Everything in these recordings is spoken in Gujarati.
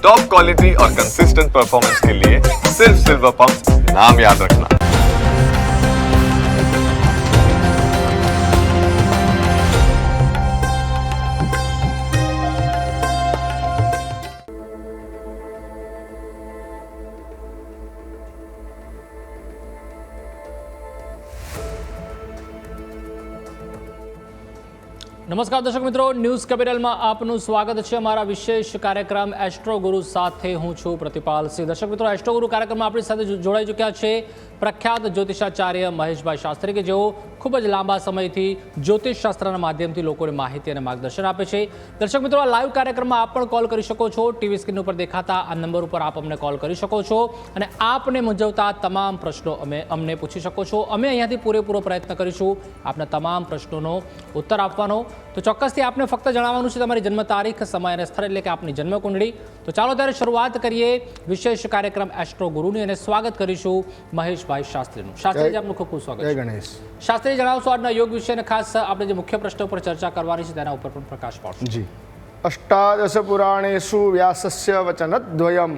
टॉप क्वालिटी और कंसिस्टेंट परफॉर्मेंस के लिए सिर्फ सिल्वर पंप नाम याद रखना। નમસ્કાર દર્શક મિત્રો, ન્યૂઝ કેપિટલમાં આપનું સ્વાગત છે. અમારા વિશેષ કાર્યક્રમ એસ્ટ્રો ગુરુ સાથે હું છું પ્રતિપાલ સિંહ. દર્શક મિત્રો, એસ્ટ્રો ગુરુ કાર્યક્રમમાં આપણી સાથે જોડાઈ ચૂક્યા છે પ્રખ્યાત જ્યોતિષાચાર્ય મહેશભાઈ શાસ્ત્રી, કે જેઓ ખૂબ જ લાંબા સમયથી જ્યોતિષ શાસ્ત્રના માધ્યમથી લોકોને માહિતી અને માર્ગદર્શન આપે છે. દર્શક મિત્રો, આ લાઈવ કાર્યક્રમમાં આપ પણ કોલ કરી શકો છો. ટીવી સ્ક્રીન ઉપર દેખાતા આ નંબર ઉપર આપ અમને કોલ કરી શકો છો અને આપને મૂંઝવતા તમામ પ્રશ્નો અમને પૂછી શકો છો. અમે અહીંયાથી પૂરેપૂરો પ્રયત્ન કરીશું આપના તમામ પ્રશ્નોનો ઉત્તર આપવાનો. તો ચોક્કસથી આપને ફક્ત જણાવવાનું છે તમારી જન્મ તારીખ, સમય અને સ્થળ, એટલે કે આપની જન્મકુંડળી. તો ચાલો ત્યારે શરૂઆત કરીએ વિશેષ કાર્યક્રમ એસ્ટ્રો ગુરુની અને સ્વાગત કરીશું મહેશભાઈ શાસ્ત્રીનું. શાસ્ત્રીજી, આપનું ખૂબ ખૂબ સ્વાગત. જય ગણેશ. શાસ્ત્રી, જણાવશો આજના યોગ વિશે અને ખાસ આપણે જે મુખ્ય પ્રશ્નો પર ચર્ચા કરવાની છે તેના ઉપર પણ પ્રકાશ પાડશો. જી. અષ્ટાદશ પુરાણેષુ વ્યાસસ્ય વચનદ્વયમ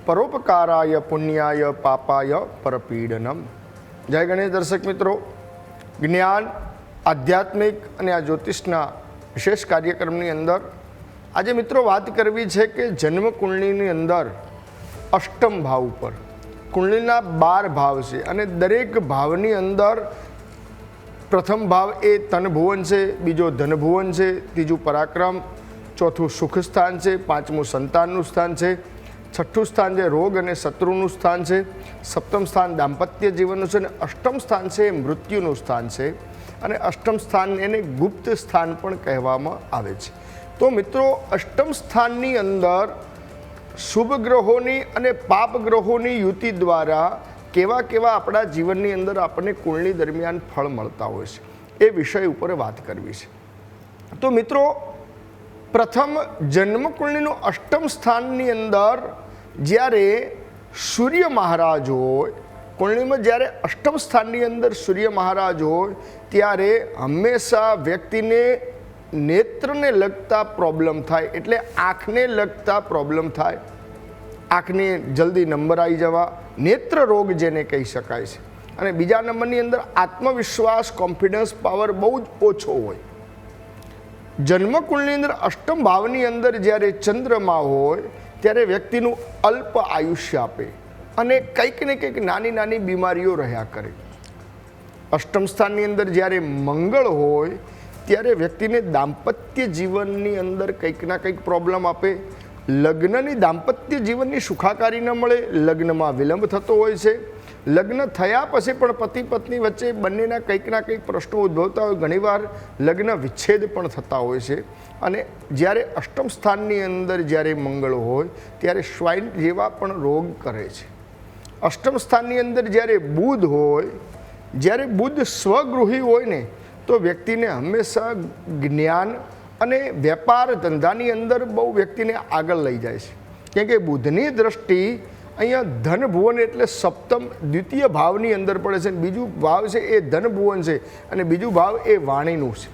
પરોપકારાય પુણ્યાય પાપાય પરપીડનમ. જય ગણેશ. દર્શક મિત્રો, જ્ઞાન, આધ્યાત્મિક અને આ જ્યોતિષના વિશેષ કાર્યક્રમની અંદર આજે મિત્રો વાત કરવી છે કે જન્મ કુંડળીની અંદર અષ્ટમ ભાવ ઉપર કુંડળીના 12 ભાવ છે અને દરેક ભાવની અંદર પ્રથમ ભાવ એ તનભુવન છે, બીજો ધનભુવન છે, ત્રીજું પરાક્રમ, ચોથું સુખ સ્થાન છે, પાંચમું સંતાનનું સ્થાન છે, છઠ્ઠું સ્થાન છે રોગ અને શત્રુનું સ્થાન છે, સપ્તમ સ્થાન દાંપત્ય જીવનનું છે અને અષ્ટમ સ્થાન છે મૃત્યુનું સ્થાન છે. અને અષ્ટમ સ્થાન એને ગુપ્ત સ્થાન પણ કહેવામાં આવે છે. તો મિત્રો, અષ્ટમ સ્થાનની અંદર શુભ ગ્રહોની અને પાપ ગ્રહોની યુતિ દ્વારા કેવા કેવા આપણા જીવનની અંદર આપણને કુંડળી દરમિયાન ફળ મળતા હોય છે, એ વિષય ઉપર વાત કરવી છે. તો મિત્રો, પ્રથમ જન્મ કુંડળીનું અષ્ટમ સ્થાનની અંદર જ્યારે સૂર્ય મહારાજ હોય, કુંડળીમાં જ્યારે અષ્ટમ સ્થાનની અંદર સૂર્ય મહારાજ હોય ત્યારે હંમેશા વ્યક્તિને નેત્રને લગતા પ્રોબ્લેમ થાય, એટલે આંખને લગતા પ્રોબ્લેમ થાય, આંખને જલ્દી નંબર આવી જવા, નેત્ર રોગ જેને કહી શકાય છે. અને બીજા નંબરની અંદર આત્મવિશ્વાસ, કોન્ફિડન્સ પાવર બહુ જ ઓછો હોય. જન્મકુંડની અંદર અષ્ટમ ભાવની અંદર જ્યારે ચંદ્રમા હોય ત્યારે વ્યક્તિનું અલ્પ આયુષ્ય આપે અને કંઈક ને કંઈક નાની નાની બીમારીઓ રહ્યા કરે. અષ્ટમ સ્થાનની અંદર જ્યારે મંગળ હોય ત્યારે વ્યક્તિને દાંપત્ય જીવનની અંદર કંઈક ના કંઈક પ્રોબ્લેમ આપે, લગ્નની દાંપત્ય જીવનની સુખાકારી ન મળે, લગ્નમાં વિલંબ થતો હોય છે, લગ્ન થયા પછી પણ પતિ પત્ની વચ્ચે બંનેના કંઈક ના કંઈક પ્રશ્નો ઉદ્ભવતા હોય, ઘણીવાર લગ્ન વિચ્છેદ પણ થતા હોય છે. અને જ્યારે અષ્ટમ સ્થાનની અંદર જ્યારે મંગળ હોય ત્યારે સ્વાઇન જેવા પણ રોગ કરે છે. અષ્ટમ સ્થાનની અંદર જ્યારે બુધ હોય, જ્યારે બુધ સ્વગૃહી હોય ને, તો વ્યક્તિને હંમેશા જ્ઞાન અને વેપાર ધંધાની અંદર બહુ વ્યક્તિને આગળ લઈ જાય છે. કેમ કે બુધની દ્રષ્ટિ અહીંયા ધનભુવન એટલે સપ્તમ દ્વિતીય ભાવની અંદર પડે છે. બીજું ભાવ છે એ ધનભુવન છે અને બીજું ભાવ એ વાણીનું છે.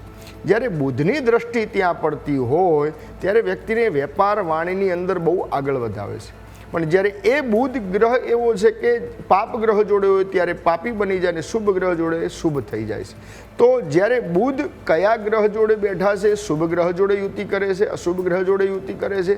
જ્યારે બુધની દ્રષ્ટિ ત્યાં પડતી હોય ત્યારે વ્યક્તિને વેપાર વાણીની અંદર બહુ આગળ વધાવે છે. પણ જ્યારે એ બુધ ગ્રહ એવો છે કે પાપ ગ્રહ જોડે હોય ત્યારે પાપી બની જાય અને શુભ ગ્રહ જોડે શુભ થઈ જાય છે. તો જ્યારે બુધ કયા ગ્રહ જોડે બેઠા છે, શુભ ગ્રહ જોડે યુતિ કરે છે, અશુભ ગ્રહ જોડે યુતિ કરે છે,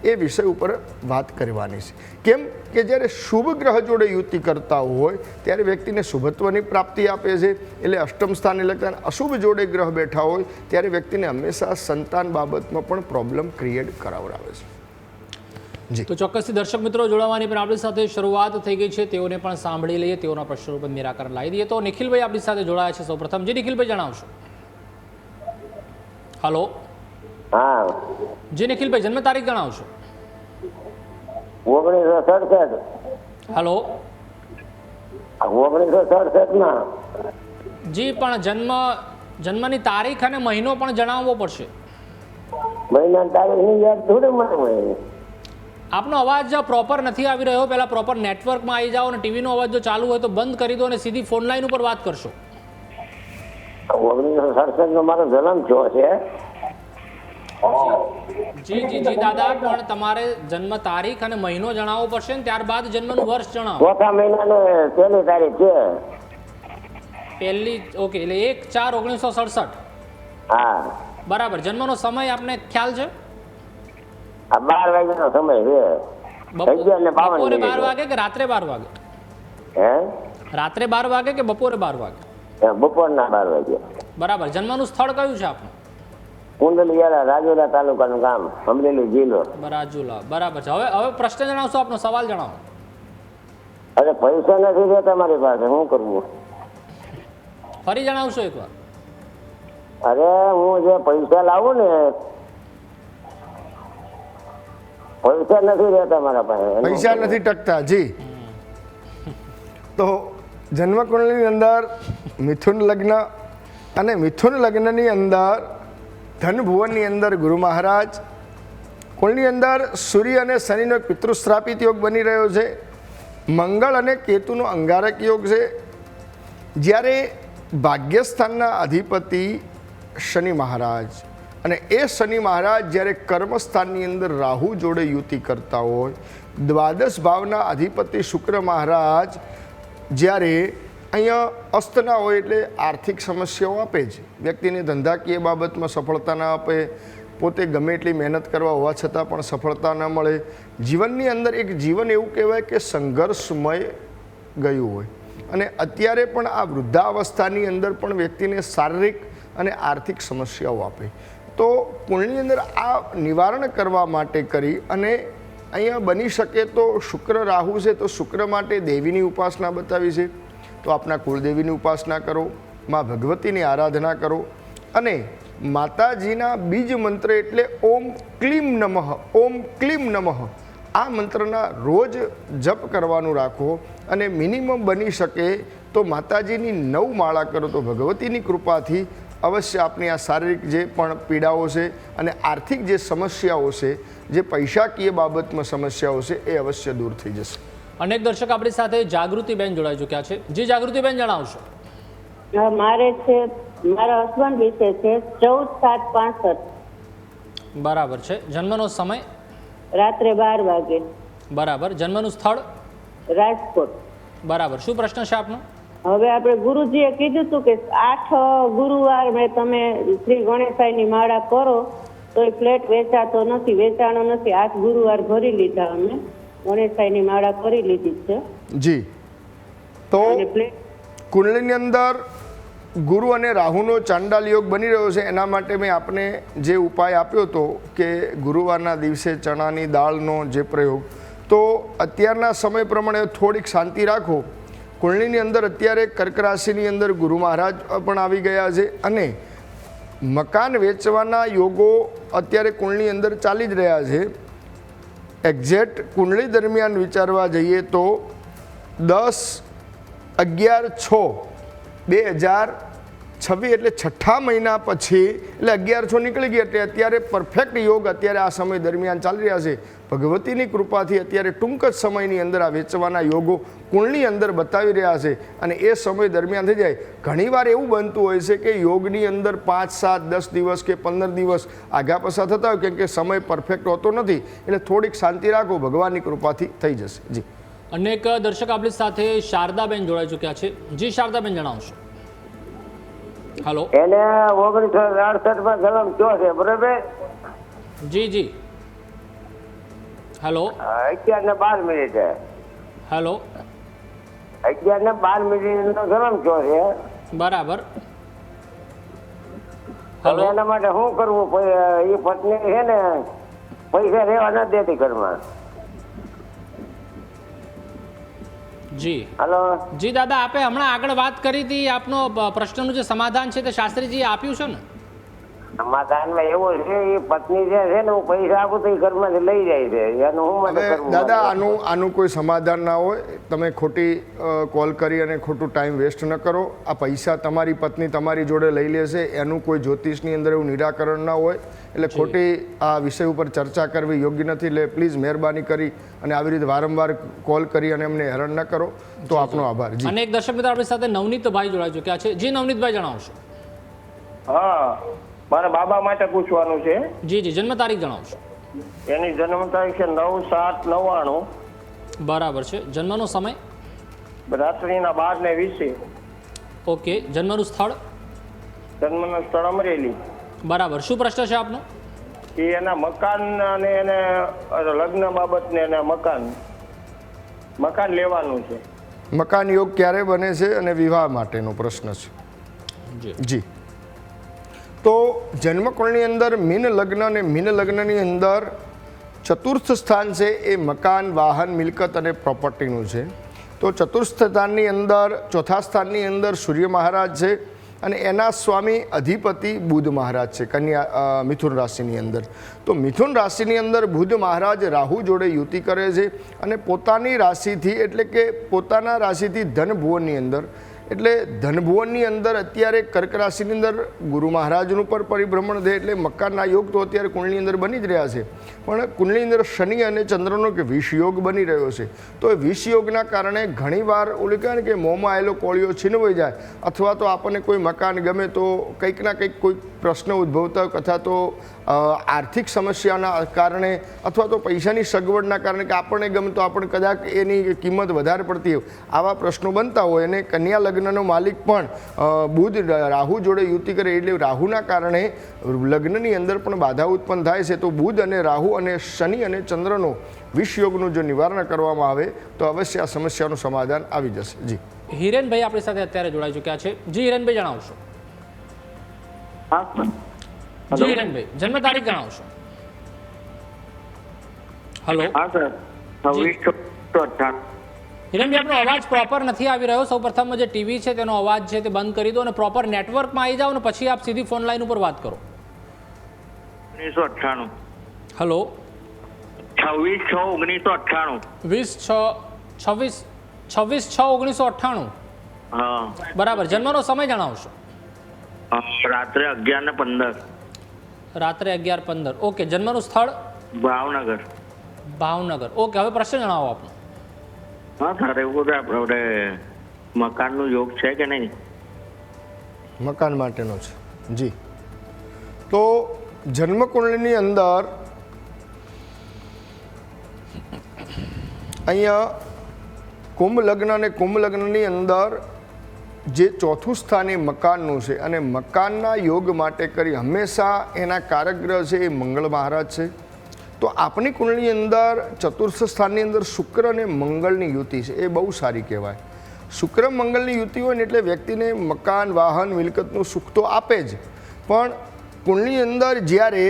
એ વિષય ઉપર વાત કરવાની છે. કેમ કે જ્યારે શુભ ગ્રહ જોડે યુતિ કરતા હોય ત્યારે વ્યક્તિને શુભત્વની પ્રાપ્તિ આપે છે. એટલે અષ્ટમ સ્થાને લગતા અશુભ જોડે ગ્રહ બેઠા હોય ત્યારે વ્યક્તિને હંમેશા સંતાન બાબતમાં પણ પ્રોબ્લેમ ક્રિએટ કરાવડાવે છે. તો ચોક્કસથી દર્શક મિત્રો જોડાવાની પણ આપણી સાથે શરૂઆત થઈ ગઈ છે. તેઓને પણ સાંભળી લઈએ, તેઓના પ્રશ્નો પર નિરાકરણ લાવી દઈએ. તો નિખિલભાઈ આપણી સાથે જોડાયા છે સૌપ્રથમ. જી નિખિલભાઈ, જણાવશો. હલો. હા જી નિખિલભાઈ, જન્મ તારીખ જણાવશો. 1967. હલો. 1967 ના. જી, પણ જન્મની તારીખ અને મહિનો પણ જણાવવો પડશે. મહિના તારીખની યાદ થોડી મને હોય. આપનો અવાજ પ્રોપર નથી આવી રહ્યો. પહેલા પ્રોપર નેટવર્કમાં આવી જાઓ અને ટીવીનો અવાજ જો ચાલુ હોય તો બંધ કરી દો અને સીધી ફોન લાઈન ઉપર વાત કરશો. 1967 નો મારો જન્મ થયો છે. જી જી જી દાદા, પણ તમારે જન્મ તારીખ અને મહિનો જણાવવો પડશે ને, ત્યારબાદ જન્મનું વર્ષ જણાવો. ચોથા મહિનાને 1લી તારીખ છે. પહેલી, ઓકે, એટલે 1/4/1967. હા, બરાબર. જન્મનો સમય આપને ખ્યાલ છે? આ 12 વાગ્યાનો સમય છે. 11:52 બપોરે 12 મિનિટ. વાગે કે રાત્રે 12 વાગે? હે? રાત્રે 12 વાગે કે બપોરે 12 વાગે? બપોરના 12 વાગ્યા. બરાબર. જન્મનું સ્થળ કયું છે આપનું? કુંડલિયાળા, રાજુલા તાલુકાનું ગામ, અમરેલી જિલ્લો. રાજુલા. બરાબર છે. હવે પ્રશ્ન જણાવશો, આપનો સવાલ જણાવો. અરે પૈસા નથી રહેતા મારી પાસે, શું કરવું? ફરી જણાવશો એકવાર? અરે હું જે પૈસા લાવું ને, પૈસા નથી રહેતા મારા પાસે. પૈસા નથી ટકતા. જી, તો જન્મકુંડલીની અંદર મિથુન લગ્ન, અને મિથુન લગ્નની અંદર ધન ભુવનની અંદર ગુરુ મહારાજ, કુંડની અંદર સૂર્ય અને શનિનો એક પિતૃશ્રાપિત યોગ બની રહ્યો છે, મંગળ અને કેતુનો અંગારક યોગ છે. જ્યારે ભાગ્યસ્થાનના અધિપતિ શનિ મહારાજ, અને એ શનિ મહારાજ જ્યારે કર્મસ્થાનની અંદર રાહુ જોડે યુતિ કરતા હોય, દ્વાદશ ભાવના અધિપતિ શુક્ર મહારાજ જ્યારે અહીંયા અસ્તના હોય એટલે આર્થિક સમસ્યાઓ આપે છે. વ્યક્તિને ધંધાકીય બાબતમાં સફળતા ના આપે, પોતે ગમે એટલી મહેનત કરવા હોવા છતાં પણ સફળતા ન મળે. જીવનની અંદર એક જીવન એવું કહેવાય કે સંઘર્ષમય ગયું હોય. અને અત્યારે પણ આ વૃદ્ધાવસ્થાની અંદર પણ વ્યક્તિને શારીરિક અને આર્થિક સમસ્યાઓ આપે. તો કુંડની અંદર આ નિવારણ કરવા માટે કરી અને અહીંયા બની શકે તો શુક્ર રાહુ છે, તો શુક્ર માટે દેવીની ઉપાસના બતાવી છે. તો આપના કુળદેવીની ઉપાસના કરો, માં ભગવતીની આરાધના કરો, અને માતાજીના બીજ મંત્ર એટલે ઓમ ક્લીમ નમઃ, ઓમ ક્લીમ નમઃ, આ મંત્રના રોજ જપ કરવાનું રાખો. અને મિનિમમ બની શકે તો માતાજીની 9 માળા કરો, તો ભગવતીની કૃપાથી અવશ્ય આપની આ શારીરિક જે પણ પીડાઓ છે અને આર્થિક જે સમસ્યાઓ છે, જે પૈસાકીય બાબતમાં સમસ્યાઓ છે, એ અવશ્ય દૂર થઈ જશે. અનેક દર્શક આપણી સાથે જાગૃતિબેન જોડાઈ ચૂક્યા છે. જી જાગૃતિબેન, જણાવશો. મારે છે, મારા હસબન્ડ વિશે છે 14/7/65. બરાબર છે. જન્મનો સમય? રાત્રે 12 વાગે. બરાબર. જન્મનું સ્થળ? રાજકોટ. બરાબર. શું પ્રશ્ન છે આપનો? હવે આપણે ગુરુજીએ કીધું હતું કે 8 ગુરુવાર મેં તમે શ્રી ગણેશાઈની માળા કરો તો એ ફ્લેટ વેચાતો નથી, વેચાણો નથી. 8 ગુરુવાર ભરી લીધા, અમે ગણેશાઈની માળા કરી લીધી છે. જી, તો અને ફ્લેટ કુંડલીની અંદર ગુરુ અને રાહુનો ચાંડાલ યોગ બની રહ્યો છે. એના માટે મેં આપને જે ઉપાય આપ્યો હતો કે ગુરુવારના દિવસે ચણાની દાળનો જે પ્રયોગ, તો અત્યારના સમય પ્રમાણે થોડીક શાંતિ રાખો. કુંડલીની અંદર અત્યારે કર્ક રાશિની અંદર ગુરુ મહારાજ પણ આવી ગયા છે, અને મકાન વેચવાના યોગો અત્યારે કુંડલી અંદર ચાલી જ રહ્યા છે. એક્ઝેક્ટ કુંડલી દરમિયાન વિચારવા જઈએ તો 10/11/6/2026 એટલે 6ઠા મહિના પછી, એટલે 11/6 નીકળી ગયા, એટલે અત્યારે પરફેક્ટ યોગ અત્યારે આ સમય દરમિયાન ચાલી રહ્યા છે. ભગવતીની કૃપાથી અત્યારે ટૂંક જ સમયની અંદર આ વેચવાના યોગો કુંડલી અંદર બતાવી રહ્યા છે, અને એ સમય દરમિયાન થઈ જાય. ઘણીવાર એવું બનતું હોય છે કે યોગની અંદર 5, 7, 10 દિવસ કે 15 દિવસ આગા પાછા થતા હોય, કેમ કે સમય પરફેક્ટ હોતો નથી. એટલે થોડીક શાંતિ રાખો, ભગવાનની કૃપાથી થઈ જશે. જી, અનેક દર્શક આપણી સાથે શારદાબેન જોડાઈ ચૂક્યા છે. જી શારદાબેન, જણાવશો. હાલો. એને 1968માં જન્મ થયો છે, બરોબર? જી જી. હેલો. 11:12. હેલો. 11:12 નો જન્મ થયો છે. બરાબર. હવે હેલો. એના માટે શું કરવું? એ પત્ની છે ને પૈસા રહેવા નથી દેતી ઘરમાં. જી. હાલો. જી દાદા, આપે હમણાં આગળ વાત કરી હતી, આપનો પ્રશ્નનું જે સમાધાન છે તે શાસ્ત્રીજીએ આપ્યું છે ને? સમાધાનમાં એવું છે, એ પત્ની જે છે ને, હું પૈસા આપું તો એ ઘરમાંથી લઈ જાય છે. એનું હું મને હવે કરવું? દાદા, આનું કોઈ સમાધાન ના હોય. તમે ખોટી કોલ કરી અને ખોટું ટાઈમ વેસ્ટ ન કરો. આ પૈસા તમારી પત્ની તમારી જોડે લઈ લેશે, એનું કોઈ જ્યોતિષની અંદર એવું નિરાકરણ ના હોય. એટલે ખોટી આ વિષય ઉપર ચર્ચા કરવી યોગ્ય નથી. એટલે પ્લીઝ મહેરબાની કરી અને આવી રીતે વારંવાર કોલ કરી અને અમને હેરાન ન કરો. તો આપનો આભાર. જી, અનેક દર્શક મિત્રો આપણી સાથે નવનીતભાઈ જોડાઈ ચૂક્યા છે. જી નવનીતભાઈ, જણાવશો. હા, મારા બાબા માટે પૂછવાનું છે. જી જી, જન્મ તારીખ જણાવશો. એની જન્મ તારીખ છે 9/7/99. બરાબર છે. જન્મનો સમય? રાત્રિના 12:20. ઓકે. જન્મનું સ્થળ? જન્મનું સ્થળ અમરેલી. બરાબર. શું પ્રશ્ન છે આપનો? એ એના મકાન અને એને લગ્ન બાબતને એને મકાન લેવાનું છે. મકાન યોગ ક્યારે બને છે અને વિવાહ માટેનો પ્રશ્ન છે. જી. તો જન્મકુંડળની અંદર મીન લગ્ન અને મીન લગ્નની અંદર ચતુર્થ સ્થાન છે એ મકાન, વાહન, મિલકત અને પ્રોપર્ટીનું છે. તો ચતુર્થ સ્થાનની અંદર, ચોથા સ્થાનની અંદર સૂર્ય મહારાજ છે અને એના સ્વામી અધિપતિ બુધ મહારાજ છે કન્યા મિથુન રાશિની અંદર. તો મિથુન રાશિની અંદર બુધ મહારાજ રાહુ જોડે યુતિ કરે છે અને પોતાની રાશિથી એટલે કે પોતાના રાશિથી ધન ભુવનની અંદર એટલે ધનભુવનની અંદર અત્યારે કર્ક રાશિની અંદર ગુરુ મહારાજનું પર પરિભ્રમણ છે એટલે મકાનના યોગ તો અત્યારે કુંડળીની અંદર બની જ રહ્યા છે. પણ કુંડળીની અંદર શનિ અને ચંદ્રનો કે વિષ યોગ બની રહ્યો છે. તો એ વિષ યોગના કારણે ઘણીવાર ઓલું કહે ને કે મોંમાં આવેલો કોળિયો છીનવાઈ જાય અથવા તો આપણને કોઈ મકાન ગમે તો કંઈક ના કંઈક કોઈ પ્રશ્ન ઉદ્ભવતા હોય અથવા તો આર્થિક સમસ્યાના કારણે અથવા તો પૈસાની સગવડના કારણે કે આપણને ગમે તો આપણે કદાચ એની કિંમત વધારે પડતી હોય આવા પ્રશ્નો બનતા હોય અને કન્યા લગ્નનો માલિક પણ બુધ રાહુ જોડે યુતિ કરે એટલે રાહુના કારણે લગ્નની અંદર પણ બાધા ઉત્પન્ન થાય છે. તો બુધ અને રાહુ અને શનિ અને ચંદ્રનો વિષયોગનું જો નિવારણ કરવામાં આવે તો અવશ્ય આ સમસ્યાનું સમાધાન આવી જશે. જી. હિરેનભાઈ આપણી સાથે અત્યારે જોડાઈ ચૂક્યા છે. જી હિરેનભાઈ, જણાવશો. જી હિરેનભાઈ, જન્મ તારીખ જણાવશો. હલો. હા સર, 26/98. હિરેનભાઈ, આપણો અવાજ પ્રોપર નથી આવી રહ્યો. સૌ પ્રથમ જે ટીવી છે તેનો અવાજ છે તે બંધ કરી દો અને પ્રોપર નેટવર્કમાં આવી જાઓ અને પછી આપ સીધી ફોન લાઈન ઉપર વાત કરો. 1998. હલો. 26/6/1998. 26/6/1998. હા. બરાબર. જન્મનો સમય જણાવશો. રાત્રે 11:15. રાત્રે 11:15. ઓકે. જન્મનું સ્થળ? ભાવનગર. ભાવનગર. ઓકે. હવે પ્રશ્ન જણાવો આપનો. હા સર, એવું બધું આપણે મકાનનું યોગ છે કે નહીં? મકાન માટેનો છે. જી. તો જન્મકુંડળીની અંદર અહીંયા કુંભ લગ્ન અને કુંભ લગ્નની અંદર જે ચોથું સ્થાન એ મકાનનું છે અને મકાનના યોગ માટે કરી હંમેશા એના કારક ગ્રહ છે એ મંગળ મહારાજ છે. તો આપણી કુંડળીની અંદર ચતુર્થ સ્થાનની અંદર શુક્ર અને મંગળની યુતિ છે એ બહુ સારી કહેવાય. શુક્ર મંગળની યુતિ હોય ને એટલે વ્યક્તિને મકાન, વાહન, મિલકતનું સુખ તો આપે જ, પણ કુંડળીની અંદર જ્યારે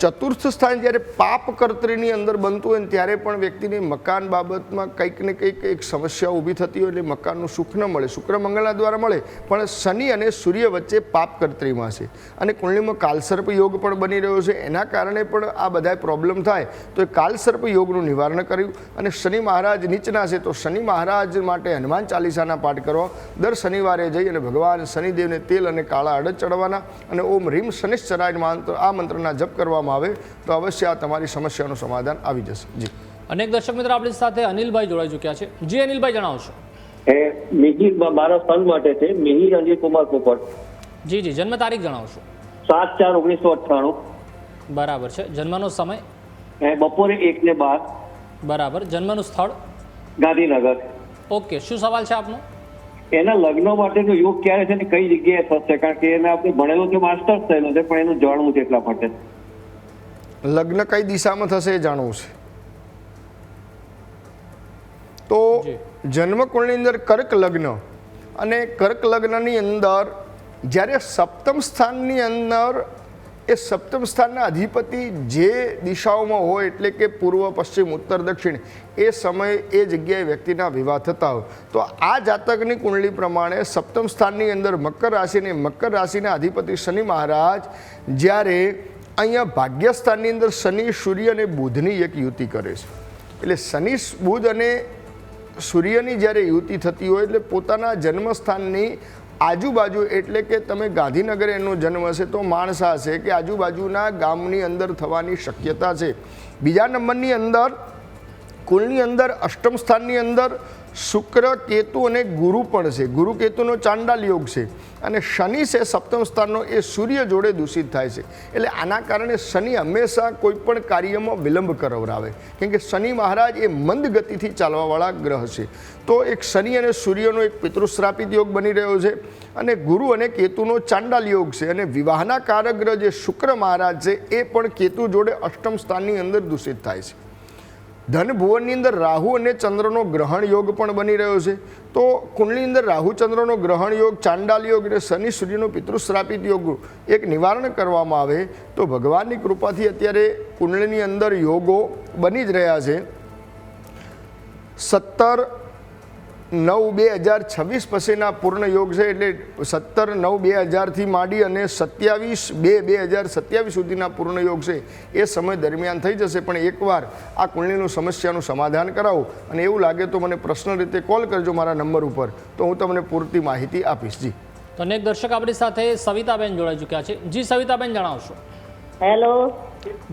ચતુર્થ સ્થાન જ્યારે પાપ કર્તરીની અંદર બનતું હોય ને ત્યારે પણ વ્યક્તિને મકાન બાબતમાં કંઈક ને કંઈક એક સમસ્યા ઊભી થતી હોય એટલે મકાનનું સુખ ન મળે. શુક્ર મંગળના દ્વારા મળે પણ શનિ અને સૂર્ય વચ્ચે પાપ કર્તરીમાં છે અને કુંડળીમાં કાલસર્પ યોગ પણ બની રહ્યો છે. એના કારણે પણ આ બધા પ્રોબ્લેમ થાય તો એ કાલસર્પ યોગનું નિવારણ કર્યું અને શનિ મહારાજ નીચના છે તો શનિ મહારાજ માટે હનુમાન ચાલીસાના પાઠ કરવા દર શનિવારે જઈ અને ભગવાન શનિદેવને તેલ અને કાળા અડદ ચડવાના અને ઓમ રીમ શનિશ્ચરાય આ મંત્રના જપ કરવામાં આવે તો અવશ્ય આ તમારી સમસ્યાનું સમાધાન આવી જશે. જી. અનેક દર્શક મિત્રો આપણી સાથે અનિલભાઈ જોડાઈ ચૂક્યા છે. જી અનિલભાઈ, જણાવશો. મિહિર મારા સન માટે છે, મિહિર અંજિત કુમાર પોપટ. જી જી, જન્મ તારીખ જણાવશો. 7/4/1998. બરાબર છે. જન્મનો સમય? બપોરે 1:12. બરાબર. જન્મનું સ્થળ? ગાંધીનગર. ઓકે. શું સવાલ છે આપનો? એના લગ્ન માટેનો યોગ ક્યારે છે ને કઈ જગ્યાએ થશે? કારણ કે એને આપણે ભણેલું છે, માસ્ટર્સ થયેલું છે, પણ એનું જાણવું છે એટલા માટે. લગ્ન કઈ દિશામાં થશે એ જાણવું છે. તો જન્મકુંડળીની અંદર કર્ક લગ્ન અને કર્ક લગ્નની અંદર જ્યારે સપ્તમ સ્થાનની અંદર એ સપ્તમ સ્થાનના અધિપતિ જે દિશાઓમાં હોય એટલે કે પૂર્વ, પશ્ચિમ, ઉત્તર, દક્ષિણ એ સમયે એ જગ્યાએ વ્યક્તિના વિવાહ થતા હોય તો આ જાતકની કુંડળી પ્રમાણે સપ્તમ સ્થાનની અંદર મકર રાશિના અધિપતિ શનિ મહારાજ જ્યારે અહીંયા ભાગ્યસ્થાનની અંદર શનિ, સૂર્ય અને બુધની એક યુતિ કરે છે. એટલે શનિ, બુધ અને સૂર્યની જ્યારે યુતિ થતી હોય એટલે પોતાના જન્મસ્થાનની આજુબાજુ એટલે કે તમે ગાંધીનગર એનો જન્મ હશે તો માણસા હશે કે આજુબાજુના ગામની અંદર થવાની શક્યતા છે. બીજા નંબરની અંદર કુળની અંદર અષ્ટમ સ્થાનની અંદર શુક્ર, કેતુ અને ગુરુ પણ છે. ગુરુ કેતુનો ચાંડાલ યોગ છે અને શનિ છે સપ્તમ સ્થાનનો, એ સૂર્ય જોડે દૂષિત થાય છે. એટલે આના કારણે શનિ હંમેશા કોઈ પણ કાર્યમાં વિલંબ કરાવરાવે, કેમ કે શનિ મહારાજ એ મંદ ગતિથી ચાલવાવાળા ગ્રહ છે. તો એક શનિ અને સૂર્યનો એક પિતૃશ્રાપિત યોગ બની રહ્યો છે અને ગુરુ અને કેતુનો ચાંડાલ યોગ છે. અને વિવાહના કારક ગ્રહ જે શુક્ર મહારાજ છે એ પણ કેતુ જોડે અષ્ટમ સ્થાનની અંદર દૂષિત થાય છે. ધન ભુવનની અંદર રાહુ અને ચંદ્રનો ગ્રહણ યોગ પણ બની રહ્યો છે. તો કુંડની અંદર રાહુ ચંદ્રનો ગ્રહણ યોગ, ચાંડાલ યોગ અને શનિ સૂર્યનો પિતૃશ્રાપિત યોગ એક નિવારણ કરવામાં આવે તો ભગવાનની કૃપાથી અત્યારે કુંડળીની અંદર યોગો બની જ રહ્યા છે. 17/9/2026 પછીના પૂર્ણ યોગ છે, એટલે 17/9/2000થી માંડી અને 27/2/2027 સુધીના પૂર્ણ યોગ છે એ સમય દરમિયાન થઈ જશે. પણ એકવાર આ કુંડલીનું સમસ્યાનું સમાધાન કરાવો અને એવું લાગે તો મને પર્સનલ રીતે કોલ કરજો મારા નંબર ઉપર, તો હું તમને પૂરતી માહિતી આપીશ. જી, તો અનેક દર્શક આપણી સાથે સવિતાબેન જોડાઈ ચૂક્યા છે. જી સવિતાબેન, જણાવશો? હેલો.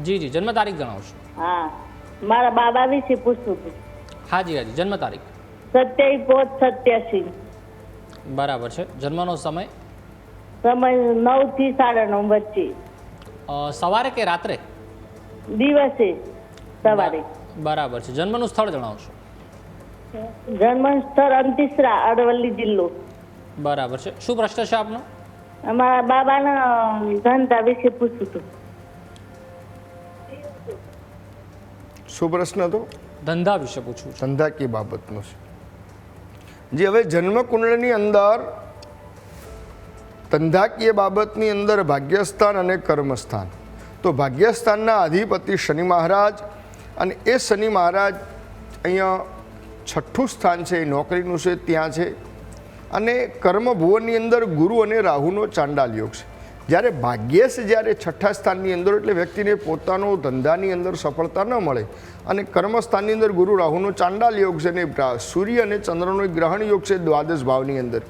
જી જી, જન્મ તારીખ જણાવશો? હા, મારા બાબા વિશે પૂછવું હતું. હાજી હાજી, જન્મ તારીખ? 27/5/87. બરાબર છે. જન્મનો સમય? સમય 9 થી 9:30 વચ્ચે. સવારે કે રાત્રે? દિવસે સવારે. બરાબર છે. જન્મનું સ્થળ જણાવશો? જન્મ સ્થળ અંતિસરા, અરવલ્લી જિલ્લો. બરાબર છે. શું પ્રશ્ન છે આપનો? અમારા બાબાના ધંધા વિશે પૂછવું હતું. શું પ્રશ્ન હતો? ધંધા વિશે પૂછવું છે. ધંધાકીય બાબતનો છે. જે હવે જન્મ કુંડળની અંદર ધંધાકીય બાબતની અંદર ભાગ્યસ્થાન અને કર્મસ્થાન, તો ભાગ્યસ્થાનના અધિપતિ શનિ મહારાજ, અને એ શનિ મહારાજ અહીંયા 6ઠું સ્થાન છે એ નોકરીનું છે ત્યાં છે. અને કર્મ ભુવનની અંદર ગુરુ અને રાહુનો ચાંડાલ યોગ છે. જ્યારે ભાગ્યેશ જ્યારે 6ઠ્ઠા સ્થાનની અંદર, એટલે વ્યક્તિને પોતાનો ધંધાની અંદર સફળતા ન મળે, અને કર્મસ્થાનની અંદર ગુરુ રાહુનો ચાંડાલ યોગ છે, અને સૂર્ય અને ચંદ્રનો એક ગ્રહણ યોગ છે દ્વાદશ ભાવની અંદર.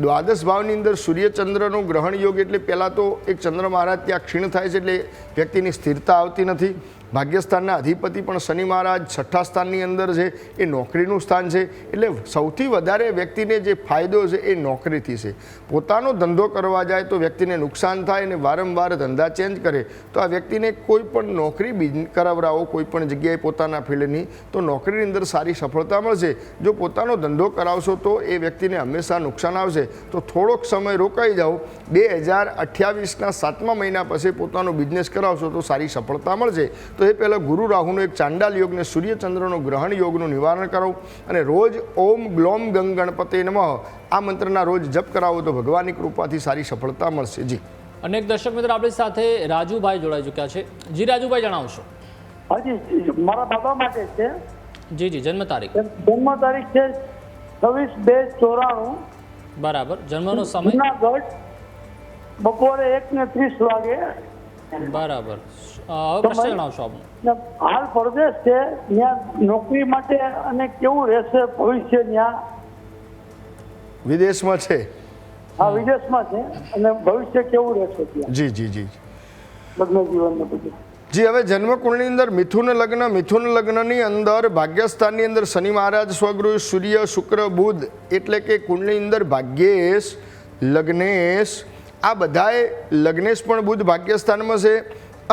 દ્વાદશ ભાવની અંદર સૂર્ય ચંદ્રનો ગ્રહણ યોગ એટલે પહેલાં તો એક ચંદ્ર મહારાજ ત્યાં ક્ષીણ થાય છે, એટલે વ્યક્તિની સ્થિરતા આવતી નથી. ભાગ્યસ્થાનના અધિપતિ પણ શનિ મહારાજ 6ઠ્ઠા સ્થાનની અંદર છે, એ નોકરીનું સ્થાન છે. એટલે સૌથી વધારે વ્યક્તિને જે ફાયદો છે એ નોકરીથી છે. પોતાનો ધંધો કરવા જાય તો વ્યક્તિને નુકસાન થાય, અને વારંવાર ધંધા ચેન્જ કરે તો આ વ્યક્તિને કોઈ પણ નોકરી કરાવરાવો કોઈ પણ જગ્યાએ પોતાના ફિલ્ડની, તો નોકરીની અંદર સારી સફળતા મળશે. જો પોતાનો ધંધો કરાવશો તો એ વ્યક્તિને હંમેશા નુકસાન આવશે. તો થોડોક સમય રોકાઈ જાઓ, 2028ના 7મા મહિના પછી પોતાનો બિઝનેસ કરાવશો તો સારી સફળતા મળશે. તો એ પહેલાં ગુરુ રાહુનો એક ચાંડાલ યોગને સૂર્યચંદ્રનો ગ્રહણ યોગનું નિવારણ કરાવો, અને રોજ ઓમ ગ્લોમ ગંગ ગણપતે નમઃ આ મંત્રના રોજ જપ કરાવો તો ભગવાનની કૃપાથી સારી સફળતા મળશે. જી, અનેક દર્શક મિત્રો આપણી સાથે રાજુભાઈ જોડાઈ ચૂક્યા છે. જી રાજુભાઈ, જણાવશો? હાજી, મારા બાબા માટે છે. જી જી, જન્મ તારીખ? જન્મ તારીખ છે 26/2/94. બરાબર. જન્મનો સમય? જુનાગઢ, બપોરે 1:30 વાગે. બરાબર. હવે પ્રશ્ન જણાવશો આપનો? હાલ પરદેશ છે, ત્યાં નોકરી માટે અને કેવું રહેશે ભવિષ્ય? ત્યાં વિદેશમાં છે? હા, વિદેશમાં છે, અને ભવિષ્ય કેવું રહેશે ત્યાં? જી જી જી લગ્ન જીવનમાં બધું. જી, હવે જન્મકુંડની અંદર મિથુન લગ્નની અંદર ભાગ્યસ્થાનની અંદર શનિ મહારાજ, સ્વગૃહ સૂર્ય, શુક્ર, બુધ, એટલે કે કુંડની અંદર ભાગ્યેશ, લગ્નેશ, આ બધાએ લગ્નેશ પણ બુધ ભાગ્યસ્થાનમાં છે,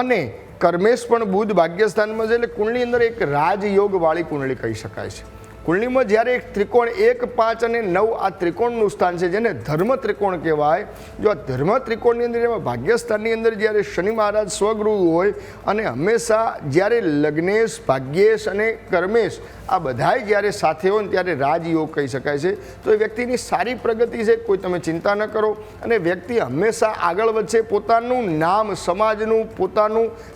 અને કર્મેશ પણ બુધ ભાગ્યસ્થાનમાં છે. એટલે કુંડની અંદર એક રાજયોગ વાળી કુંડળી કહી શકાય છે. કુંડલીમાં જ્યારે એક ત્રિકોણ 1, 5 અને 9 આ ત્રિકોણનું સ્થાન છે, જેને ધર્મ ત્રિકોણ કહેવાય. જો આ ધર્મ ત્રિકોણની અંદર એમાં ભાગ્યસ્થાનની અંદર જ્યારે શનિ મહારાજ સ્વગૃહ હોય, અને હંમેશા જ્યારે લગ્નેશ, ભાગ્યેશ અને કર્મેશ આ બધાય જ્યારે સાથે હોય ને ત્યારે રાજયોગ કહી શકાય છે. તો એ વ્યક્તિની સારી પ્રગતિ છે, કોઈ તમે ચિંતા ન કરો, અને વ્યક્તિ હંમેશા આગળ વધશે. પોતાનું નામ, સમાજનું,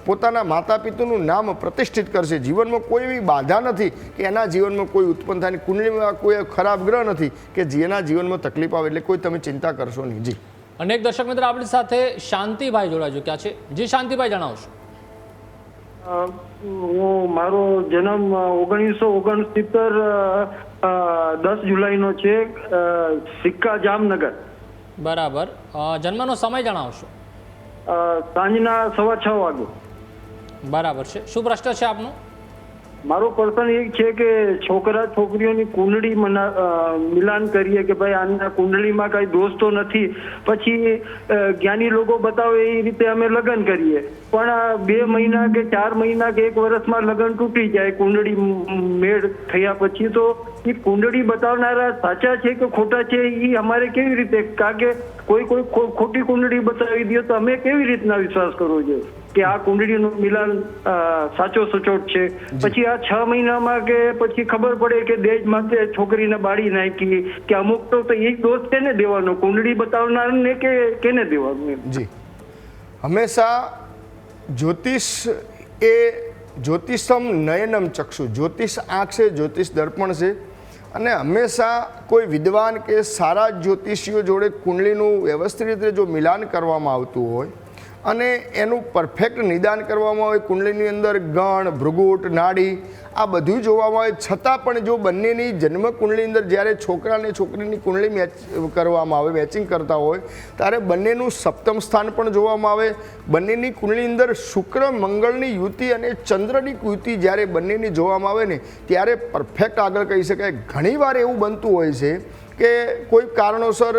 પોતાના માતા પિતાનું નામ પ્રતિષ્ઠિત કરશે. જીવનમાં કોઈ એવી બાધા નથી કે એના જીવનમાં કોઈ ઉત્પન્ન થાય, કુંડલીમાં કોઈ ખરાબ ગ્રહ નથી કે જેના જીવનમાં તકલીફ આવે, એટલે કોઈ તમે ચિંતા કરશો નહીં. જી, અનેક દર્શક મિત્રો આપણી સાથે શાંતિભાઈ જોડાઈ ચૂક્યા છે. જી શાંતિભાઈ, જણાવશો? મારો જન્મ 1969 10 જુલાઈનો છે, સિક્કા, જામનગર. બરાબર. જન્મનો સમય જણાવશો? સાંજના 6:15 વાગે. બરાબર છે. શું પ્રશ્ન છે આપનો? મારો પ્રશ્ન એ છે કે છોકરા છોકરીઓની કુંડળી મિલાન કરીએ કે ભાઈ આના કુંડળીમાં કઈ દોષ તો નથી, પછી જ્ઞાની લોકો બતાવે એ રીતે અમે લગ્ન કરીએ, પણ 2 મહિના કે 4 મહિના કે 1 વર્ષમાં લગ્ન તૂટી જાય કુંડળી મેળ થયા પછી, તો એ કુંડળી બતાવનારા સાચા છે કે ખોટા છે એ અમારે કેવી રીતે, કારણ કે કોઈ ખોટી કુંડળી બતાવી દે તો અમે કેવી રીતના વિશ્વાસ કરવો જોઈએ કે આ કુંડળીનું મિલાન સાચો સચોટ છે? પછી આ 6 મહિનામાં કે પછી ખબર પડે કે દહેજ માટે છોકરીને બાળી નાખી કે અમુક તો એ દોષ કેને દેવાનો, કુંડળી બતાવનારને કે કેને દેવાનું? જી, હંમેશા જ્યોતિષ એ જ્યોતિષમ નયનમ ચક્ષુ, જ્યોતિષ આંખ છે, જ્યોતિષ દર્પણ છે, અને હંમેશા કોઈ વિદ્વાન કે સારા જ્યોતિષીઓ જોડે કુંડળીનું વ્યવસ્થિત રીતે જો મિલાન કરવામાં આવતું હોય અને એનું પરફેક્ટ નિદાન કરવામાં આવે, કુંડળીની અંદર ગણ, ભૃગુટ, નાડી આ બધું જોવામાં આવે, છતાં પણ જો બંનેની જન્મ કુંડળીની અંદર જ્યારે છોકરા અને છોકરીની કુંડળી મેચ કરવામાં આવે, મેચિંગ કરતા હોય, ત્યારે બંનેનું સપ્તમ સ્થાન પણ જોવામાં આવે. બંનેની કુંડળીની અંદર શુક્ર મંગળની યુતિ અને ચંદ્રની યુતિ જ્યારે બંનેની જોવામાં આવે ને ત્યારે પરફેક્ટ આગળ કહી શકાય. ઘણીવાર એવું બનતું હોય છે કે કોઈ કારણોસર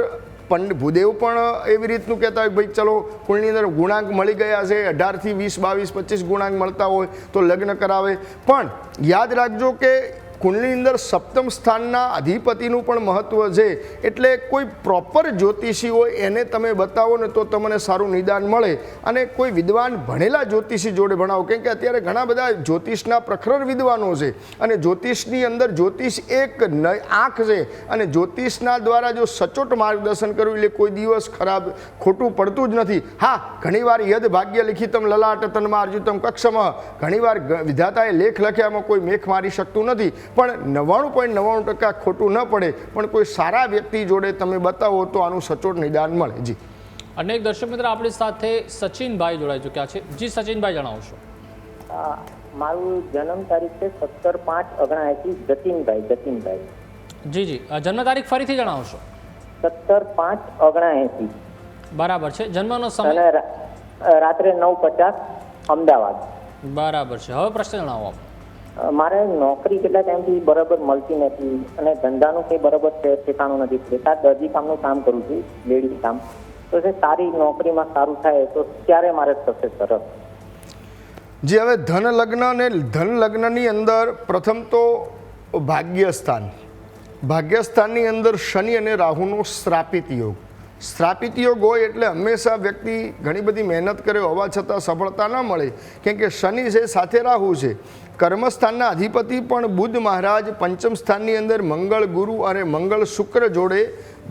ભૂદેવ પણ એવી રીતનું કહેતા હોય ભાઈ ચલો કુંડળીની અંદર ગુણાંક મળી ગયા છે, 18 થી 20, 22, 25 ગુણાંક મળતા હોય તો લગ્ન કરાવે. પણ યાદ રાખજો કે કુંડળીની અંદર સપ્તમ સ્થાનના અધિપતિનું પણ મહત્વ છે, એટલે કોઈ પ્રોપર જ્યોતિષી હોય એને તમે બતાવો ને તો તમને સારું નિદાન મળે, અને કોઈ વિદ્વાન ભણેલા જ્યોતિષી જોડે ભણાવો, કેમ કે અત્યારે ઘણા બધા જ્યોતિષના પ્રખર વિદ્વાનો છે, અને જ્યોતિષની અંદર જ્યોતિષ એક આંખ છે, અને જ્યોતિષના દ્વારા જો સચોટ માર્ગદર્શન કર્યું એટલે કોઈ દિવસ ખરાબ ખોટું પડતું જ નથી. હા, ઘણીવાર યદ ભાગ્ય લિખિતમ લલાટ તન્મા અર્જુતમ કક્ષમ, ઘણીવાર વિધાતાએ લેખ લખ્યામાં કોઈ મેખ મારી શકતું નથી, પણ 99.99% ખોટું ન પડે, પણ કોઈ સારા વ્યક્તિ જોડે તમે બતાવો તો આનું સચોટ નિદાન મળે. જી, અનેક દર્શક મિત્ર આપણી સાથે સચિનભાઈ જોડાઈ ચૂક્યા છે. જી સચિનભાઈ, જણાવશો? મારું જન્મ તારીખ છે 17/5/79. જતીનભાઈ. જી, જન્મ તારીખ ફરીથી જણાવશો? 17/5/79. બરાબર છે. જન્મનો સમય? રાત્રે 9:50 અમદાવાદ. બરાબર છે. હવે પ્રશ્ન જણાવો. મારે નોકરી કેટલા ટાઈમથી બરાબર મળતી નથી, અને ધંધાનું કંઈ બરાબર ઠેકાણું નથી. દરજી કામનું કામ કરું છું, લેડીઝ કામ. તો સારી નોકરીમાં સારું થાય તો ત્યારે મારે થશે સરસ? જે હવે ધન લગ્ન અને ધન લગ્નની અંદર પ્રથમ તો ભાગ્યસ્થાનની અંદર શનિ અને રાહુનો શ્રાપિત યોગ. શ્રાપિત યોગ હોય એટલે હંમેશા વ્યક્તિ ઘણી બધી મહેનત કરે હોવા છતાં સફળતા ન મળે, કેમ કે શનિ છે સાથે રાહુ છે. કર્મસ્થાનના અધિપતિ પણ બુધ મહારાજ પંચમ સ્થાનની અંદર મંગળ ગુરુ અને મંગળ શુક્ર જોડે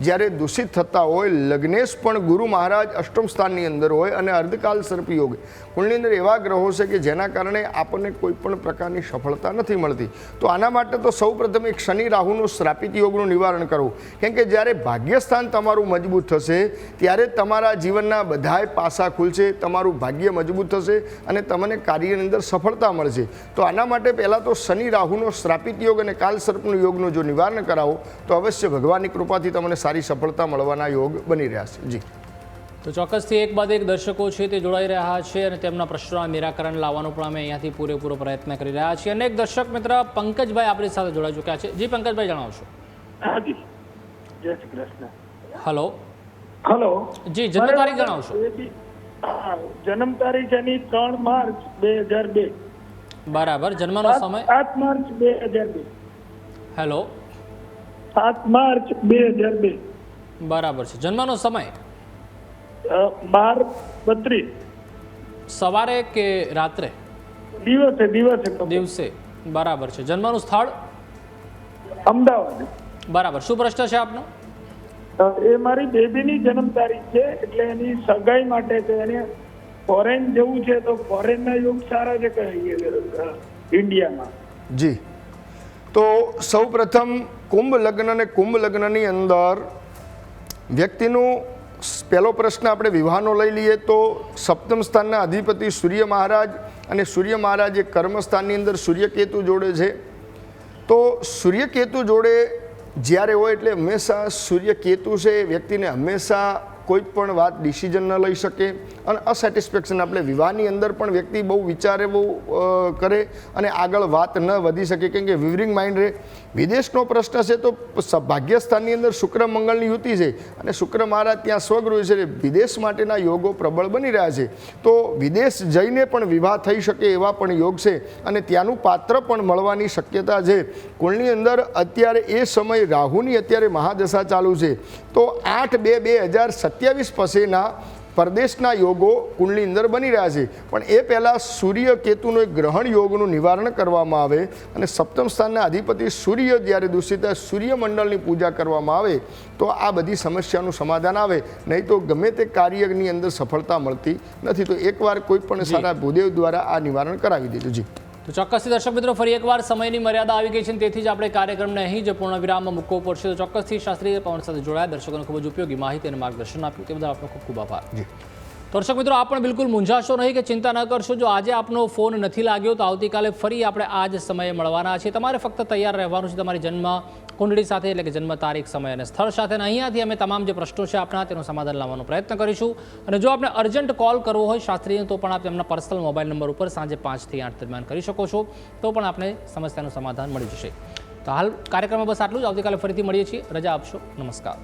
જ્યારે દૂષિત થતા હોય, લગ્નેશ પણ ગુરુ મહારાજ અષ્ટમ સ્થાનની અંદર હોય, અને અર્ધકાલ સર્પ યોગ. કુંડળીની અંદર એવા ગ્રહો છે કે જેના કારણે આપણને કોઈ પણ પ્રકારની સફળતા નથી મળતી. તો આના માટે તો સૌ પ્રથમ એક શનિ રાહુનું શ્રાપિત યોગનું નિવારણ કરવું, કેમ કે જ્યારે ભાગ્યસ્થાન તમારું મજબૂત થશે ત્યારે તમારા જીવનના બધાય પાસા ખુલશે, તમારું ભાગ્ય મજબૂત થશે અને તમને કાર્યની અંદર સફળતા મળશે. તો આના માટે પહેલાં તો શનિ રાહુનો શ્રાપિત યોગ અને કાલ સર્પનું યોગનું જો નિવારણ કરાવો તો અવશ્ય ભગવાનની કૃપાથી તમને સારી સફળતા મળવાના યોગ બની રહ્યા છે. જી, તો ચોક્કસથી એક બાદ એક દર્શકો છે તે જોડાઈ રહ્યા છે, અને તેમના પ્રશ્નોના નિરાકરણ લાવવાનો પણ અમે અહીંયાથી પૂરેપૂરો પ્રયત્ન કરી રહ્યા છીએ. અને એક દર્શક મિત્ર પંકજભાઈ આપણી સાથે જોડાઈ ચૂક્યા છે. જી પંકજભાઈ, જણાવશો? હાજી, જય શ્રી કૃષ્ણ. હલો. જી, જન્મ તારીખ જણાવશો? જન્મ તારીખ એની 3 માર્ચ 2002. બરાબર. જન્મનો સમય? 7 માર્ચ 2002. હેલો. 7 માર્ચ 2002. બરાબર છે. જન્મનો સમય? 12:32. સવારે કે રાત્રે? દિવસે. બરાબર છે. જન્મનું સ્થળ? અમદાવાદ. બરાબર. શું પ્રશ્ન છે આપનો? એ મારી બેબીની જન્મ તારીખ છે, એટલે એની સગાઈ માટે છે. એને ફોરેન જવું છે, તો ફોરેનના યોગ સારા છે કે ઇન્ડિયામાં? જી, તો સૌ પ્રથમ કુંભ લગ્ન અને કુંભ લગ્નની અંદર વ્યક્તિનું પહેલો પ્રશ્ન આપણે વિવાહનો લઈ લઈએ તો સપ્તમ સ્થાનના અધિપતિ સૂર્ય મહારાજ, અને સૂર્ય મહારાજ એ કર્મસ્થાનની અંદર સૂર્યકેતુ જોડે છે. તો સૂર્યકેતુ જોડે જ્યારે હોય એટલે હંમેશા સૂર્યકેતુ છે એ વ્યક્તિને હંમેશા કોઈ પણ વાત ડિસિઝન ન લઈ શકે, અને અસેટિસ્ફેક્શન આપણે વિવાહની અંદર પણ વ્યક્તિ બહુ વિચારે બહુ કરે અને આગળ વાત ન વધી શકે, કેમ કે વિવરિંગ માઇન્ડ રહે. વિદેશનો પ્રશ્ન છે તો ભાગ્યસ્થાનની અંદર શુક્ર મંગળની યુતિ છે અને શુક્ર મહારાજ ત્યાં સ્વગૃહ છે, વિદેશ માટેના યોગો પ્રબળ બની રહ્યા છે. તો વિદેશ જઈને પણ વિવાહ થઈ શકે એવા પણ યોગ છે અને ત્યાંનું પાત્ર પણ મળવાની શક્યતા છે. કુળની અંદર અત્યારે એ સમય રાહુની અત્યારે મહાદશા ચાલુ છે, તો 8/2/2027 પછીના પરદેશના યોગો કુંડની અંદર બની રહ્યા છે. પણ એ પહેલાં સૂર્ય કેતુનું એક ગ્રહણ યોગનું નિવારણ કરવામાં આવે અને સપ્તમ સ્થાનના અધિપતિ સૂર્ય જ્યારે દૂષિત થાય, સૂર્યમંડળની પૂજા કરવામાં આવે તો આ બધી સમસ્યાનું સમાધાન આવે. નહીં તો ગમે તે કાર્યની અંદર સફળતા મળતી નથી. તો એકવાર કોઈ પણ સારા ભૂદેવ દ્વારા આ નિવારણ કરાવી દેજો. જી, તો ચોક્કસથી દર્શક મિત્રો, ફરી એકવાર સમયની મર્યાદા આવી ગઈ છે, તેથી જ આપણે કાર્યક્રમને અહીં જ પૂર્ણ વિરામમાં મૂકવો પડશે. તો ચોક્કસથી શાસ્ત્રીય પવન સાથે જોડાયા દર્શકોને ખૂબ જ ઉપયોગી માહિતી અને માર્ગદર્શન આપ્યું તે બદલ આપનો ખૂબ ખૂબ આભાર. દર્શક મિત્રો, આપ પણ બિલકુલ મૂંઝાશો નહીં કે ચિંતા ન કરશો. જો આજે આપનો ફોન નથી લાગ્યો તો આવતીકાલે ફરી આપણે આ જ સમયે મળવાના છીએ. તમારે ફક્ત તૈયાર રહેવાનું છે તમારી જન્મ કુંડળી સાથે, એટલે કે જન્મ તારીખ, સમય અને સ્થળ સાથે. અને અહીંયાથી અમે તમામ જે પ્રશ્નો છે આપણા તેનું સમાધાન લાવવાનો પ્રયત્ન કરીશું. અને જો આપણે અર્જન્ટ કોલ કરવો હોય શાસ્ત્રીને તો પણ આપ તેમના પર્સનલ મોબાઈલ નંબર ઉપર સાંજે 5 થી 8 દરમિયાન કરી શકો છો, તો પણ આપણે સમસ્યાનું સમાધાન મળી જશે. તો હાલ કાર્યક્રમમાં બસ આટલું જ. આવતીકાલે ફરીથી મળીએ છીએ. રજા આપશો. નમસ્કાર.